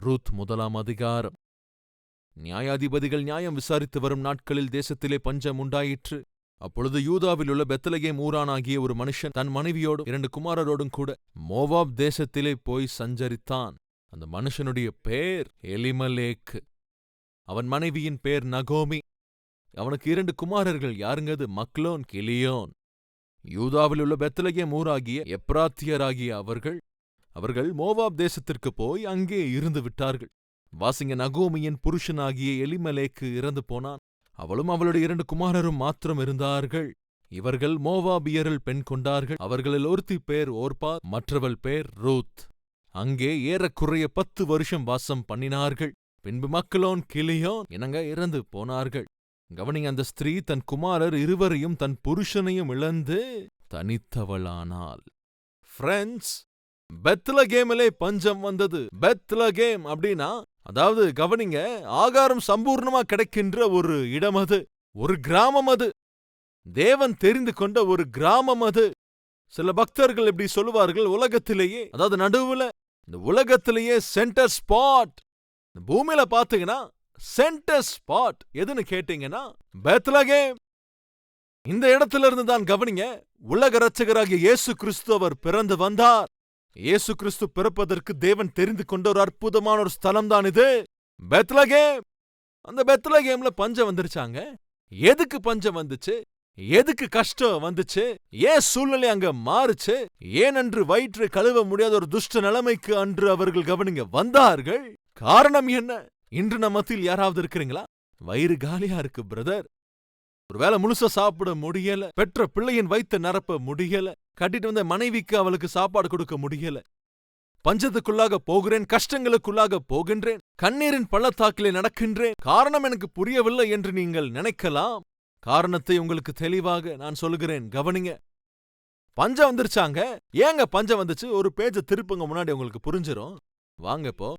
Ruth 1 அதிகாரம். நியாயாதிபதிகள் நியாயம் விசாரித்து வரும் நாட்களில் தேசத்திலே பஞ்சம் உண்டாயிற்று. அப்பொழுது யூதாவில் உள்ள பெத்லகேம் ஊரானாகிய ஒரு மனுஷன் தன் மனைவியோடும் 2 குமாரரோடும் கூட மோவாப் தேசத்திலே போய் சஞ்சரித்தான். அந்த மனுஷனுடைய பேர் எலிமலேக்கு. அவன் மனைவியின் பேர் நகோமி. அவனுக்கு 2 குமாரர்கள். யாருங்கது? மக்லோன், கிலியோன். யூதாவில் உள்ள பெத்லகேம் ஊராகிய எப்ராத்தியராகிய அவர்கள் மோவாப் தேசத்திற்கு போய் அங்கே இருந்து விட்டார்கள். வாசிங்க, நகோமியின் புருஷனாகிய எலிமலேக்கு இறந்து போனான். அவளும் அவளுடைய 2 குமாரரும் மாத்திரம் இருந்தார்கள். இவர்கள் மோவாபியரில் பெண் கொண்டார்கள். அவர்களில் ஒருத்தி பேர் ஓர்பா, மற்றவள் பேர் ரூத். அங்கே ஏறக்குறைய 10 வருஷம் வாசம் பண்ணினார்கள். பின்பு மக்லோன், கிலியோன் இறந்து போனார்கள். கவனிங்க, அந்த ஸ்திரீ தன் குமாரர் இருவரையும் தன் புருஷனையும் இழந்து தனித்தவளானாள். ஃப்ரெண்ட்ஸ், பெத்லகேமிலே பஞ்சம் வந்தது. பெத்லகேம் அப்படின்னா, அதாவது கவனிங்க, ஆகாரம் சம்பூர்ணமா கிடைக்கின்ற ஒரு இடம் அது, ஒரு கிராமம் அது, தேவன் தெரிந்து கொண்ட ஒரு கிராமம் அது. சில பக்தர்கள் இப்படி சொல்லுவார்கள், உலகத்திலேயே, அதாவது நடுவுல, இந்த உலகத்திலேயே சென்டர் ஸ்பாட், இந்த பூமியில பாத்தீங்கன்னா சென்டர் ஸ்பாட் எதுன்னு கேட்டீங்கன்னா பெத்லகேம். இந்த இடத்துல இருந்து தான் கவனிங்க, உலக இரட்சகராகிய இயேசு கிறிஸ்து அவர் பிறந்து வந்தார். இயேசு கிறிஸ்து பிறப்பதற்கு தேவன் தெரிந்து கொண்ட ஒரு அற்புதமான ஒரு ஸ்தலம் தான் இது, பெத்லகேம். அந்த பெத்லகேம்ல பஞ்சம் வந்துருச்சாங்க. எதுக்கு பஞ்சம் வந்துச்சு? எதுக்கு கஷ்டம் வந்துச்சு? ஏன் சூழ்நிலை அங்க மாறுச்சு? ஏனென்று வயிற்றை கழுவ முடியாத ஒரு துஷ்ட நிலைமைக்கு அன்று அவர்கள் கவனிங்க வந்தார்கள். காரணம் என்ன? இன்று நம்ம மத்தியில் யாராவது இருக்கிறீங்களா? வயிறு காலியா இருக்கு பிரதர், ஒருவேளை முழுசா சாப்பிட முடியல, பெற்ற பிள்ளையின் வயித்தை நிரப்ப முடியல, கட்டிட்டு வந்த மனைவிக்கு அவளுக்கு சாப்பாடு கொடுக்க முடியல, பஞ்சத்துக்குள்ளாக போகிறேன், கஷ்டங்களுக்குள்ளாக போகின்றேன், கண்ணீரின் பள்ளத்தாக்கிலே நடக்கின்றேன், காரணம் எனக்கு புரியவில்லை என்று நீங்கள் நினைக்கலாம். காரணத்தை உங்களுக்கு தெளிவாக நான் சொல்லுகிறேன், கவனிங்க. பஞ்சம் வந்துருச்சாங்க. ஏங்க பஞ்சம் வந்துச்சு? ஒரு பேஜை திருப்புங்க, முன்னாடி உங்களுக்கு புரிஞ்சிரும். வாங்க இப்போ.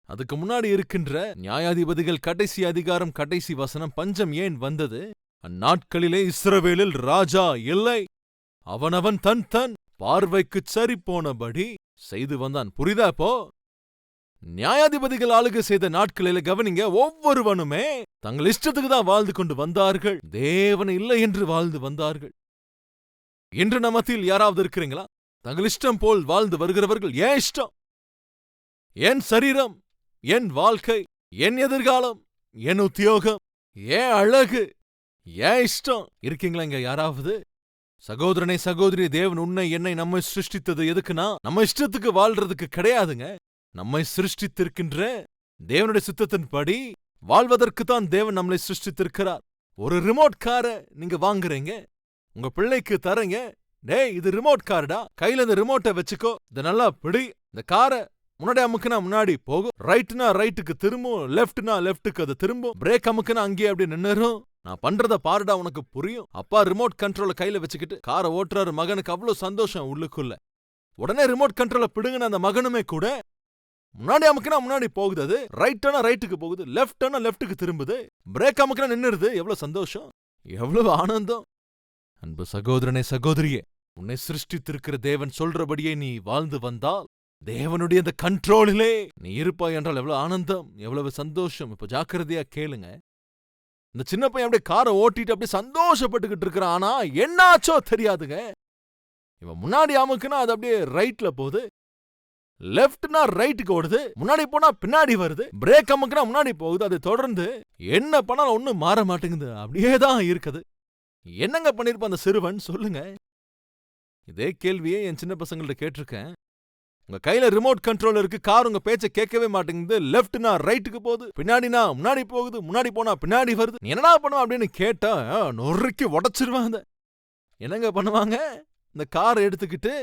அதுக்கு முன்னாடி இருக்கின்ற நியாயாதிபதிகள் கடைசி அதிகாரம் கடைசி வசனம். பஞ்சம் ஏன் வந்தது? அந்நாட்களிலே இஸ்ரவேலில் ராஜா இல்லை, அவனவன் தன் தன் பார்வைக்குச் சரி போனபடி செய்து வந்தான். புரிதா இப்போ? நியாயாதிபதிகள் ஆளுகை செய்த நாட்களில கவனிங்க, ஒவ்வொருவனுமே தங்கள் இஷ்டத்துக்கு தான் வாழ்ந்து கொண்டு வந்தார்கள், தேவன் இல்லை என்று வாழ்ந்து வந்தார்கள். இன்று நம்ம மத்தியில் யாராவது இருக்கிறீங்களா? தங்கள் இஷ்டம் போல் வாழ்ந்து வருகிறவர்கள். ஏன் இஷ்டம், என் சரீரம், என் வாழ்க்கை, என் எதிர்காலம், என் உத்தியோகம், ஏன் அழகு, ஏன் இஷ்டம் இருக்கீங்களா இங்க யாராவது? சகோதரனே, சகோதரி, தேவன் உன்னை என்னை நம்மை சிருஷ்டித்தது எதுக்குன்னா நம்ம இஷ்டத்துக்கு வாழ்றதுக்கு கிடையாதுங்க. நம்மை சிருஷ்டித்திருக்கின்ற தேவனுடைய சித்தத்தின்படி வாழ்வதற்குத்தான் தேவன் நம்மளை சிருஷ்டித்திருக்கிறார். ஒரு ரிமோட் காரை நீங்க வாங்குறீங்க, உங்க பிள்ளைக்கு தரீங்க. டேய், இது ரிமோட் கார்டா, கையில இந்த ரிமோட்டை வச்சுக்கோ, இத நல்லா பிடி, இந்த காரை முன்னாடி அமுக்குனா முன்னாடி போகும், ரைட்னா ரைட்டுக்கு திரும்பும், லெஃப்ட்னா லெஃப்ட்டுக்கு அது திரும்பும், பிரேக் அமுக்குனா அங்கேயே அப்படி நின்னுரும். நான் பண்றத பாருடா, உனக்கு புரியும். அப்பா ரிமோட் கண்ட்ரோல கையில வச்சுக்கிட்டு காரை ஓட்டுறாரு. மகனுக்கு அவ்வளவு சந்தோஷம் உள்ளுக்குள்ள. உடனே ரிமோட் கண்ட்ரோல பிடுங்கின அந்த மகனுமே கூட முன்னாடி அமுக்குனா முன்னாடி போகுது, அது ரைட்டானா ரைட்டுக்கு போகுது, லெஃப்டானா லெஃப்ட்டுக்கு திரும்புது, பிரேக் அமுக்குனா நின்னுருது. எவ்வளவு சந்தோஷம், எவ்வளவு ஆனந்தம். அன்பு சகோதரனே, சகோதரியே, உன்னை சிருஷ்டித்திருக்கிற தேவன் சொல்றபடியே நீ வாழ்ந்து வந்தால் தேவனுடைய அந்த கண்ட்ரோலிலே நீ இருப்பாய் என்றால் எவ்வளவு ஆனந்தம், எவ்வளவு சந்தோஷம். இப்ப ஜாக்கிரதையா கேளுங்க. இந்த சின்ன பையன் அப்படியே காரை ஓட்டிட்டு அப்படியே சந்தோஷப்பட்டுக்கிட்டு இருக்கிறான். ஆனா என்னாச்சோ தெரியாதுங்க. இவன் முன்னாடி அமுக்குனா அது அப்படியே ரைட்ல போகுது, லெஃப்ட்னா ரைட்டுக்கு ஓடுது, முன்னாடி போனா பின்னாடி வருது, பிரேக் அமுக்குனா முன்னாடி போகுது. அது தொடர்ந்து என்ன பண்ணாலும் ஒண்ணும் மாற மாட்டேங்குது, அப்படியேதான் இருக்குது. என்னங்க பண்ணிருப்பான் அந்த சிறுவன் சொல்லுங்க. இதே கேள்வியே என் சின்ன பசங்கள்ட்ட கேட்டிருக்கேன். உங்க கையில ரிமோட் கண்ட்ரோல் இருக்கு, கார் உங்க பேச்ச கேட்கவே மாட்டேங்குது, லெஃப்ட்னா ரைட்டுக்கு போகுது, பின்னாடினா முன்னாடி போகுது, முன்னாடி போனா பின்னாடி வருது, நீ என்னடா பண்ணுவ அப்படின்னு கேட்டா நொறுக்கி உடைச்சிருவாங்க. என்னங்க பண்ணுவாங்க? இந்த காரை எடுத்துக்கிட்டு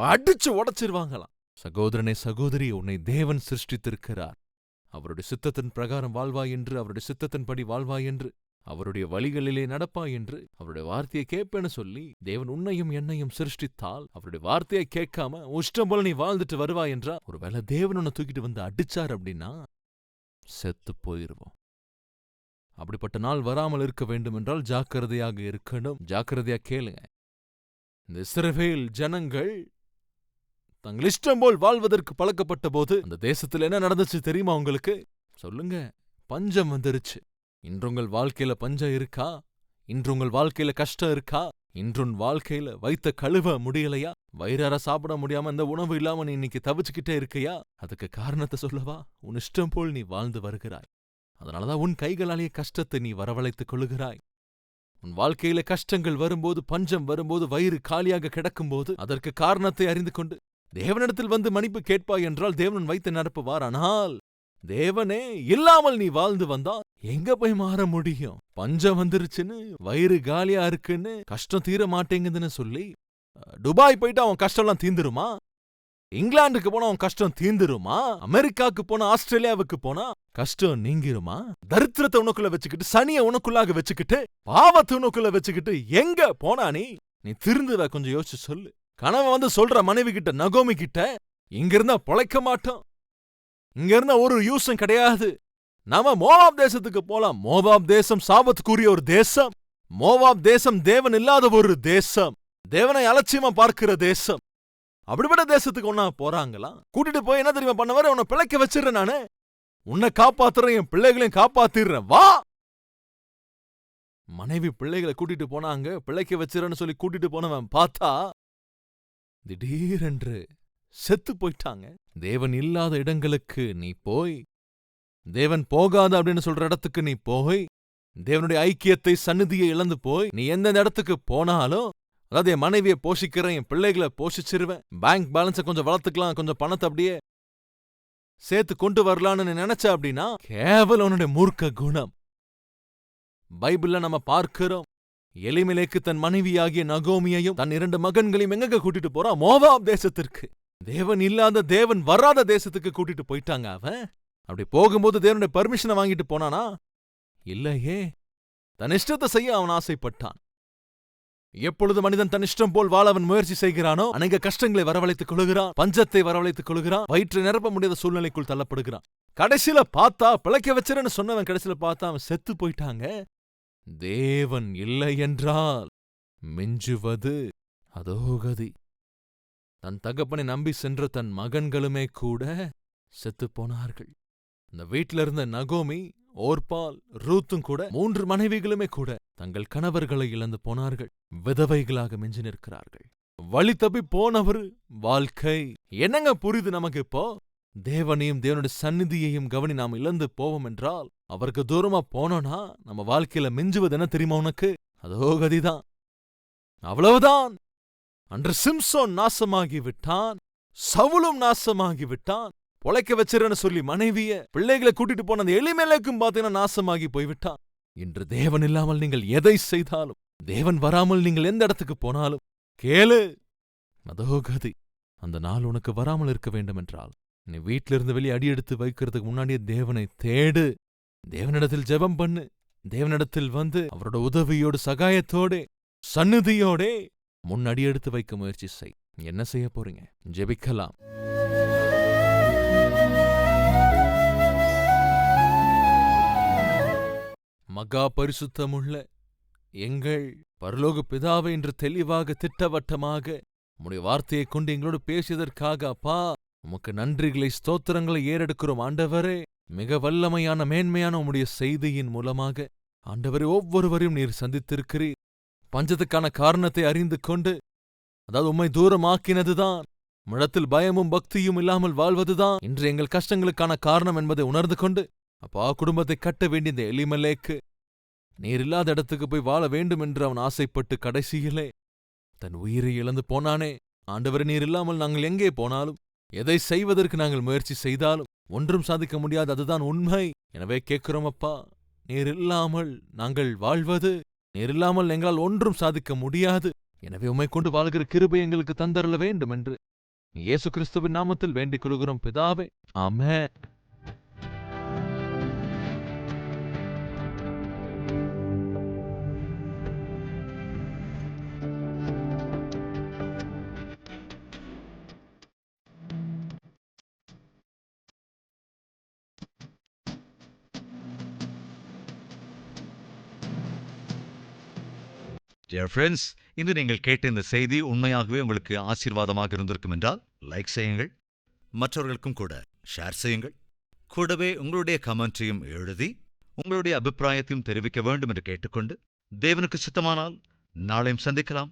அடிச்சு உடைச்சிருவாங்களாம். சகோதரனே, சகோதரி, உன்னை தேவன் சிருஷ்டித்திருக்கிறார். அவருடைய சித்தத்தின் பிரகாரம் வாழ்வாய் என்று, அவருடைய சித்தத்தின்படி வாழ்வாய் என்று, அவருடைய வழிகளிலே நடப்பாய் என்று, அவருடைய வார்த்தையை கேட்பேன்னு சொல்லி தேவன் உன்னையும் என்னையும் சிருஷ்டித்தால் அவருடைய வார்த்தையை கேட்காம இஷ்டம் போல நீ வாழ்ந்துட்டு வருவாய் என்றா, ஒருவேளை தேவன் உன்னை தூக்கிட்டு வந்து அடிச்சார் அப்படின்னா செத்து போயிருவோம். அப்படிப்பட்ட நாள் வராமல் இருக்க வேண்டும் என்றால் ஜாக்கிரதையாக இருக்கணும். ஜாக்கிரதையா கேளுங்க. இந்த இஸ்ரவேல் ஜனங்கள் தங்கள் இஷ்டம் போல் வாழ்வதற்கு பழக்கப்பட்ட போது அந்த தேசத்துல என்ன நடந்துச்சு தெரியுமா உங்களுக்கு? சொல்லுங்க. பஞ்சம் வந்துருச்சு. இன்று உங்கள் வாழ்க்கையில பஞ்சம் இருக்கா? இன்று உங்கள் வாழ்க்கையில கஷ்டம் இருக்கா? இன்று உன் வாழ்க்கையில வயித்த கழுவ முடியலையா? வயிறார சாப்பிட முடியாம இந்த உணவு இல்லாம நீ இன்னைக்கு தவிச்சுக்கிட்டே இருக்கையா? அதுக்கு காரணத்தை சொல்லவா? உன் இஷ்டம் போல் நீ வாழ்ந்து வருகிறாய். அதனாலதான் உன் கைகளாலேயே கஷ்டத்தை நீ வரவழைத்துக் கொள்ளுகிறாய். உன் வாழ்க்கையில கஷ்டங்கள் வரும்போது, பஞ்சம் வரும்போது, வயிறு காலியாக கிடக்கும்போது அதற்கு காரணத்தை அறிந்து கொண்டு தேவனிடத்தில் வந்து மன்னிப்பு கேட்பாய் என்றால் தேவன் வைத்து நிரப்புவார். ஆனால் தேவனே இல்லாமல் நீ வாழ்ந்து வந்தா எங்க போய் மாற முடியும்? பஞ்சம் வந்துருச்சுன்னு, வயிறு காலியா இருக்குன்னு, கஷ்டம் தீர மாட்டேங்குதுன்னு சொல்லி துபாய் போயிட்டு அவன் கஷ்டம்லாம் தீந்துருமா? இங்கிலாந்துக்கு போனா அவன் கஷ்டம் தீந்துருமா? அமெரிக்காவுக்கு போனா, ஆஸ்திரேலியாவுக்கு போனா கஷ்டம் நீங்கிருமா? தரித்திரத்தை உனக்குள்ள வச்சுக்கிட்டு, சனிய உனக்குள்ளாக வச்சுக்கிட்டு, பாவத்தை உனக்குள்ள வச்சுக்கிட்டு எங்க போனா நீ திருந்துவ? கொஞ்சம் யோசிச்சு சொல்லு. கணவன் வந்து சொல்ற மனைவி கிட்ட, நகோமி கிட்ட, இங்க இருந்தா பொழைக்க மாட்டோம், இங்க இருந்தா ஒரு யூஸும் கிடையாது, நாம மோவாப் தேசத்துக்கு போலாம். மோவாப் தேசம் சாபத்துக்குரிய ஒரு தேசம். மோவாப் தேசம் தேவன் இல்லாத ஒரு தேசம், தேவனை அலட்சியமா பார்க்கிற தேசம். அப்படிப்பட்ட தேசத்துக்கு ஒன்னா போறாங்களா? கூட்டிட்டு போய் என்ன தெரியுமா பண்ணவர? உன்னை பிழைக்க வச்சிடுறேன், நானு உன்னை காப்பாத்துறேன், என் பிள்ளைகளையும் காப்பாத்திடுறேன், வா. மனைவி பிள்ளைகளை கூட்டிட்டு போனாங்க, பிழைக்க வச்சிடறேன்னு சொல்லி கூட்டிட்டு போனவன் பார்த்தா திடீரென்று செத்து போயிட்டாங்க. தேவன் இல்லாத இடங்களுக்கு நீ போய், தேவன் போகாத அப்படின்னு சொல்ற இடத்துக்கு நீ போய், தேவனுடைய ஐக்கியத்தை, சந்நிதியை இழந்து போய் நீ எந்தெந்த இடத்துக்கு போனாலும், அதாவது என் மனைவியை போஷிக்கிறேன், என் பிள்ளைகளை போஷிச்சிருவேன், பேங்க் பேலன்ஸை கொஞ்சம் வளர்த்துக்கலாம், கொஞ்சம் பணத்தை அப்படியே சேர்த்து கொண்டு வரலான்னு நினைச்ச அப்படின்னா கேவலம் உன்னுடைய மூர்க்க குணம். பைபிள்ல நம்ம பார்க்கிறோம், எலிமெலேக்கு தன் மனைவியாகிய நகோமியையும் தன் 2 மகன்களையும் எங்க கூட்டிட்டு போறான்? மோவாப் தேசத்திற்கு. தேவன் இல்லாத, தேவன் வராத தேசத்துக்கு கூட்டிட்டு போயிட்டாங்க. அவன் அப்படி போகும்போது தேவனுடைய பர்மிஷனை வாங்கிட்டு போனானா? இல்லையே. தன் இஷ்டத்தை செய்ய அவன் ஆசைப்பட்டான். எப்பொழுது மனிதன் தன் இஷ்டம் போல் வாழ அவன் முயற்சி செய்கிறானோ அநேக கஷ்டங்களை வரவழைத்துக் கொள்கிறான், பஞ்சத்தை வரவழைத்துக் கொள்கிறான், வயிற்றை நிரப்ப முடியாத சூழ்நிலைக்குள் தள்ளப்படுகிறான். கடைசியில பார்த்தா, பிழைக்க வச்சிருன்னு சொன்னவன் கடைசியில பார்த்தா அவன் செத்து போயிட்டாங்க. தேவன் இல்லை என்றால் மிஞ்சுவது அதோ கதி. தன் தகப்பனை நம்பி சென்ற தன் மகன்களுமே கூட செத்து போனார்கள். இந்த வீட்டில இருந்த நகோமி, ஓர்பால், ரூத்தும் கூட 3 மனைவிகளுமே கூட தங்கள் கணவர்களை இழந்து போனார்கள். விதவைகளாக மிஞ்சி நிற்கிறார்கள். வழி தப்பி போனவர் வாழ்க்கை என்னங்க புரியுது நமக்கு இப்போ? தேவனையும் தேவனுடைய சந்நிதியையும் கவனி நாம் இழந்து போவோம் என்றால், அவருக்கு தூரமா போனோம்னா நம்ம வாழ்க்கையில மிஞ்சுவது என்ன தெரியுமா உனக்கு? அதோ கதிதான். அவ்வளவுதான். அன்று சிம்சோன் நாசமாகி விட்டான், சவுலும் நாசமாகி விட்டான். பொழைக்க வச்சிருன்னு சொல்லி மனைவிய, பிள்ளைகளை கூட்டிட்டு போன அந்த எலிமெலேக்கும் பாத்தீங்கன்னா நாசமாகி போய்விட்டான். இன்று தேவன் இல்லாமல் நீங்கள் எதை செய்தாலும், தேவன் வராமல் நீங்கள் எந்த இடத்துக்கு போனாலும் கேளு, அதோ கதி. அந்த நாள் உனக்கு வராமல் இருக்க வேண்டும் என்றால், நீ வீட்டிலிருந்து வெளியே அடி எடுத்து வைக்கிறதுக்கு முன்னாடியே தேவனை தேடு, தேவனிடத்தில் ஜெபம் பண்ணு, தேவனிடத்தில் வந்து அவரோட உதவியோடு, சகாயத்தோட, சந்நிதியோட முன்னடி எடுத்து வைக்க முயற்சி செய். என்ன செய்ய போறீங்க? ஜெபிக்கலாம். மகா பரிசுத்தமுள்ள எங்கள் பரலோக பிதாவை என்று தெளிவாக, திட்டவட்டமாக உம்முடைய வார்த்தையைக் கொண்டு எங்களோடு பேசியதற்காக அப்பா உமக்கு நன்றிகளை, ஸ்தோத்திரங்களை ஏறெடுக்கிறோம். ஆண்டவரே, மிக வல்லமையான, மேன்மையான உம்முடைய செய்தியின் மூலமாக ஆண்டவரே ஒவ்வொருவரையும் நீர் சந்தித்திருக்கிறீர். பஞ்சத்துக்கான காரணத்தை அறிந்து கொண்டு, அதாவது உம்மை தூரமாக்கினதுதான், உம்மிடத்தில் பயமும் பக்தியும் இல்லாமல் வாழ்வதுதான் இன்று எங்கள் கஷ்டங்களுக்கான காரணம் என்பதை உணர்ந்து கொண்டு, அப்பா குடும்பத்தை கட்ட வேண்டிய இந்த எலிமெலேக்கு நீர் இல்லாத இடத்துக்கு போய் வாழ வேண்டும் என்று அவன் ஆசைப்பட்டு கடைசியிலே தன் உயிரை இழந்து போனானே. ஆண்டவரே, நீர் இல்லாமல் நாங்கள் எங்கே போனாலும், எதை செய்வதற்கு நாங்கள் முயற்சி செய்தாலும் ஒன்றும் சாதிக்க முடியாது, அதுதான் உண்மை. எனவே கேட்கிறோம் அப்பா, நீர் இல்லாமல் நாங்கள் வாழ்வது, நீர் இல்லாமல் எங்களால் ஒன்றும் சாதிக்க முடியாது. எனவே உம்மை கொண்டு வாழ்கிற கிருபை எங்களுக்கு தந்தரல வேண்டும் என்று இயேசு கிறிஸ்துவின் நாமத்தில் வேண்டிக் கொள்கிறோம் பிதாவே, ஆமென். Dear friends, இன்று நீங்கள் கேட்ட இந்த செய்தி உண்மையாகவே உங்களுக்கு ஆசீர்வாதமாக இருந்திருக்கும் என்றால் லைக் செய்யுங்கள், மற்றவர்களுக்கும் கூட ஷேர் செய்யுங்கள். கூடவே உங்களுடைய கமெண்ட்டையும் எழுதி உங்களுடைய அபிப்பிராயத்தையும் தெரிவிக்க வேண்டும் என்று கேட்டுக்கொண்டு, தேவனுக்கு சித்தமானால் நாளையும் சந்திக்கலாம்.